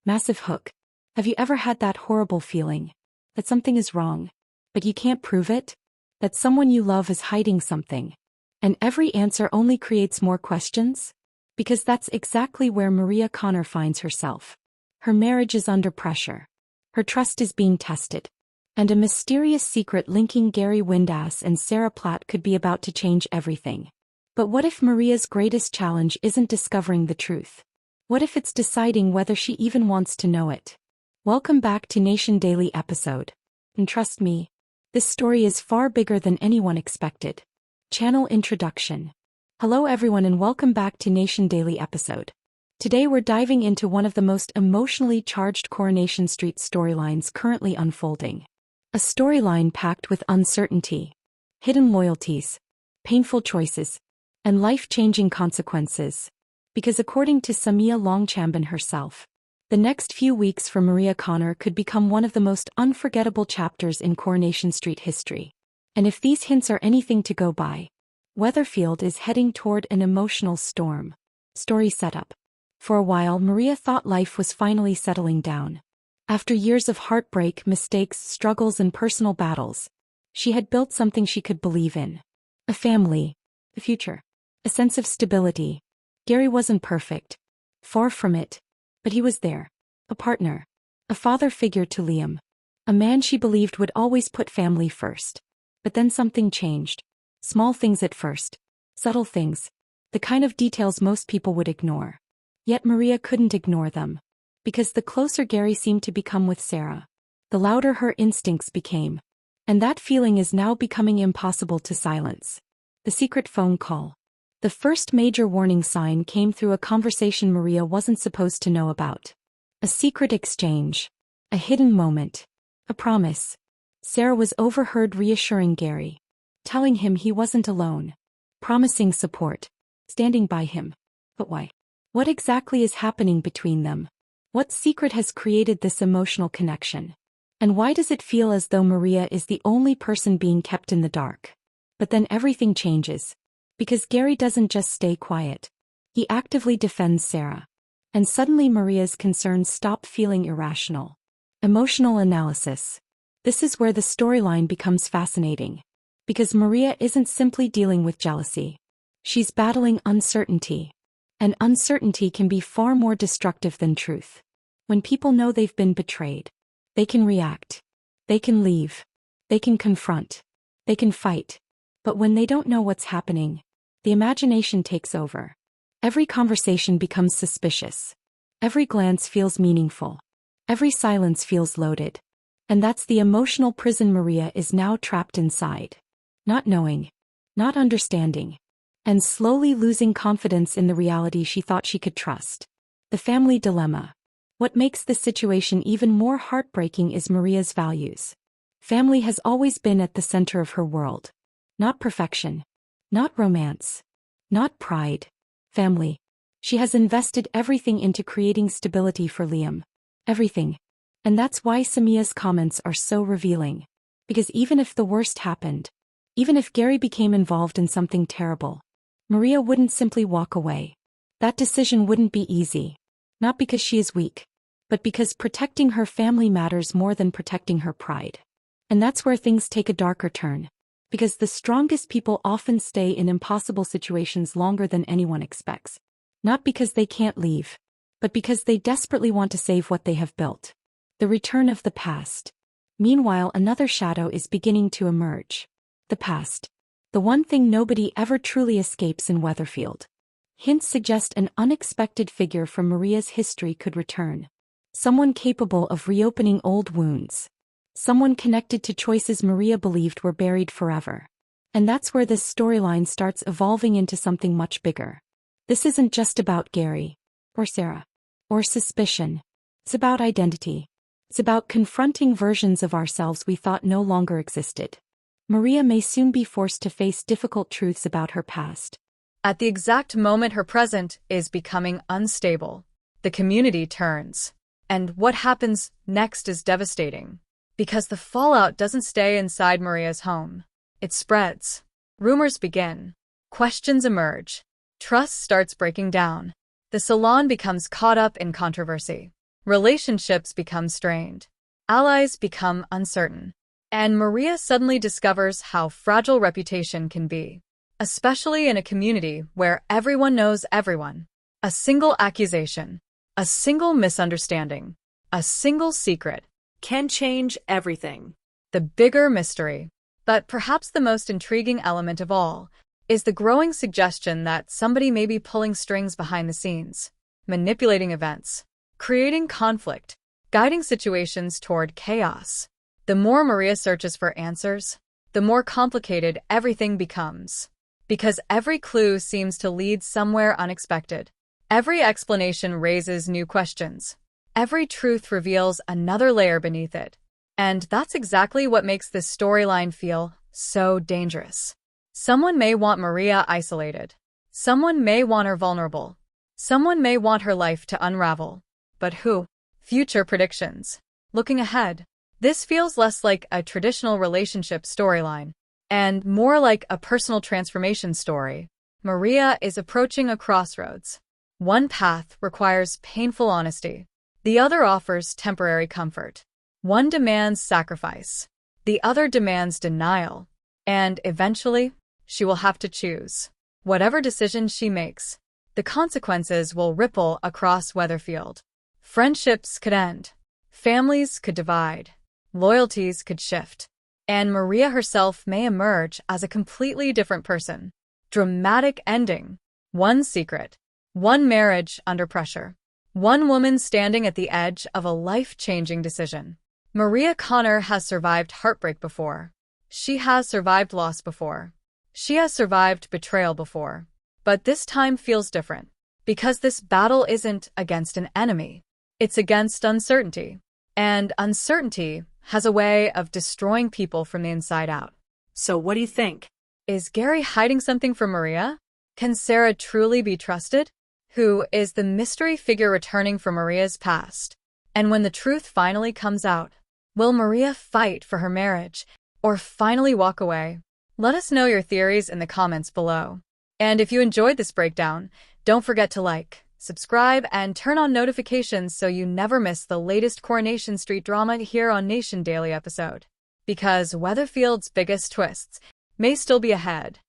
Massive hook. Have you ever had that horrible feeling that something is wrong, but you can't prove it? That someone you love is hiding something, and every answer only creates more questions? Because that's exactly where Maria Connor finds herself. Her marriage is under pressure. Her trust is being tested. And a mysterious secret linking Gary Windass and Sarah Platt could be about to change everything. But what if Maria's greatest challenge isn't discovering the truth? What if it's deciding whether she even wants to know it? Welcome back to Nation Daily episode. And trust me, this story is far bigger than anyone expected. Channel introduction. Hello everyone and welcome back to Nation Daily episode. Today we're diving into one of the most emotionally charged Coronation Street storylines currently unfolding. A storyline packed with uncertainty, hidden loyalties, painful choices, and life-changing consequences. Because according to Samia Longchamben herself, the next few weeks for Maria Connor could become one of the most unforgettable chapters in Coronation Street history. And if these hints are anything to go by, Weatherfield is heading toward an emotional storm. Story setup. For a while, Maria thought life was finally settling down. After years of heartbreak, mistakes, struggles, and personal battles, she had built something she could believe in. A family, a future, a sense of stability. Gary wasn't perfect. Far from it. But he was there. A partner. A father figure to Liam. A man she believed would always put family first. But then something changed. Small things at first. Subtle things. The kind of details most people would ignore. Yet Maria couldn't ignore them. Because the closer Gary seemed to become with Sarah, the louder her instincts became. And that feeling is now becoming impossible to silence. The secret phone call. The first major warning sign came through a conversation Maria wasn't supposed to know about. A secret exchange. A hidden moment. A promise. Sarah was overheard reassuring Gary. Telling him he wasn't alone. Promising support. Standing by him. But why? What exactly is happening between them? What secret has created this emotional connection? And why does it feel as though Maria is the only person being kept in the dark? But then everything changes. Because Gary doesn't just stay quiet. He actively defends Sarah. And suddenly Maria's concerns stop feeling irrational. Emotional analysis. This is where the storyline becomes fascinating. Because Maria isn't simply dealing with jealousy. She's battling uncertainty. And uncertainty can be far more destructive than truth. When people know they've been betrayed, they can react. They can leave. They can confront. They can fight. But when they don't know what's happening, the imagination takes over. Every conversation becomes suspicious. Every glance feels meaningful. Every silence feels loaded. And that's the emotional prison Maria is now trapped inside. Not knowing. Not understanding. And slowly losing confidence in the reality she thought she could trust. The family dilemma. What makes this situation even more heartbreaking is Maria's values. Family has always been at the center of her world. Not perfection. Not romance. Not pride. Family. She has invested everything into creating stability for Liam. Everything. And that's why Samia's comments are so revealing. Because even if the worst happened, even if Gary became involved in something terrible, Maria wouldn't simply walk away. That decision wouldn't be easy. Not because she is weak, but because protecting her family matters more than protecting her pride. And that's where things take a darker turn. Because the strongest people often stay in impossible situations longer than anyone expects. Not because they can't leave, but because they desperately want to save what they have built. The return of the past. Meanwhile, another shadow is beginning to emerge. The past. The one thing nobody ever truly escapes in Weatherfield. Hints suggest an unexpected figure from Maria's history could return. Someone capable of reopening old wounds. Someone connected to choices Maria believed were buried forever. And that's where this storyline starts evolving into something much bigger. This isn't just about Gary, or Sarah, or suspicion. It's about identity. It's about confronting versions of ourselves we thought no longer existed. Maria may soon be forced to face difficult truths about her past. At the exact moment her present is becoming unstable, the community turns. And what happens next is devastating. Because the fallout doesn't stay inside Maria's home. It spreads. Rumors begin. Questions emerge. Trust starts breaking down. The salon becomes caught up in controversy. Relationships become strained. Allies become uncertain. And Maria suddenly discovers how fragile reputation can be, especially in a community where everyone knows everyone. A single accusation, a single misunderstanding, a single secret can change everything. The bigger mystery, but perhaps the most intriguing element of all, is the growing suggestion that somebody may be pulling strings behind the scenes, manipulating events, creating conflict, guiding situations toward chaos. The more Maria searches for answers, the more complicated everything becomes. Because every clue seems to lead somewhere unexpected. Every explanation raises new questions. Every truth reveals another layer beneath it. And that's exactly what makes this storyline feel so dangerous. Someone may want Maria isolated. Someone may want her vulnerable. Someone may want her life to unravel. But who? Future predictions. Looking ahead, this feels less like a traditional relationship storyline and more like a personal transformation story. Maria is approaching a crossroads. One path requires painful honesty. The other offers temporary comfort. One demands sacrifice. The other demands denial. And eventually, she will have to choose. Whatever decision she makes, the consequences will ripple across Weatherfield. Friendships could end. Families could divide. Loyalties could shift. And Maria herself may emerge as a completely different person. Dramatic ending. One secret. One marriage under pressure. One woman standing at the edge of a life-changing decision. Maria Connor has survived heartbreak before. She has survived loss before. She has survived betrayal before. But this time feels different. Because this battle isn't against an enemy. It's against uncertainty. And uncertainty has a way of destroying people from the inside out. So what do you think? Is Gary hiding something from Maria? Can Sarah truly be trusted? Who is the mystery figure returning from Maria's past? And when the truth finally comes out, will Maria fight for her marriage or finally walk away? Let us know your theories in the comments below. And if you enjoyed this breakdown, don't forget to like, subscribe, and turn on notifications so you never miss the latest Coronation Street drama here on Nation Daily episode. Because Weatherfield's biggest twists may still be ahead.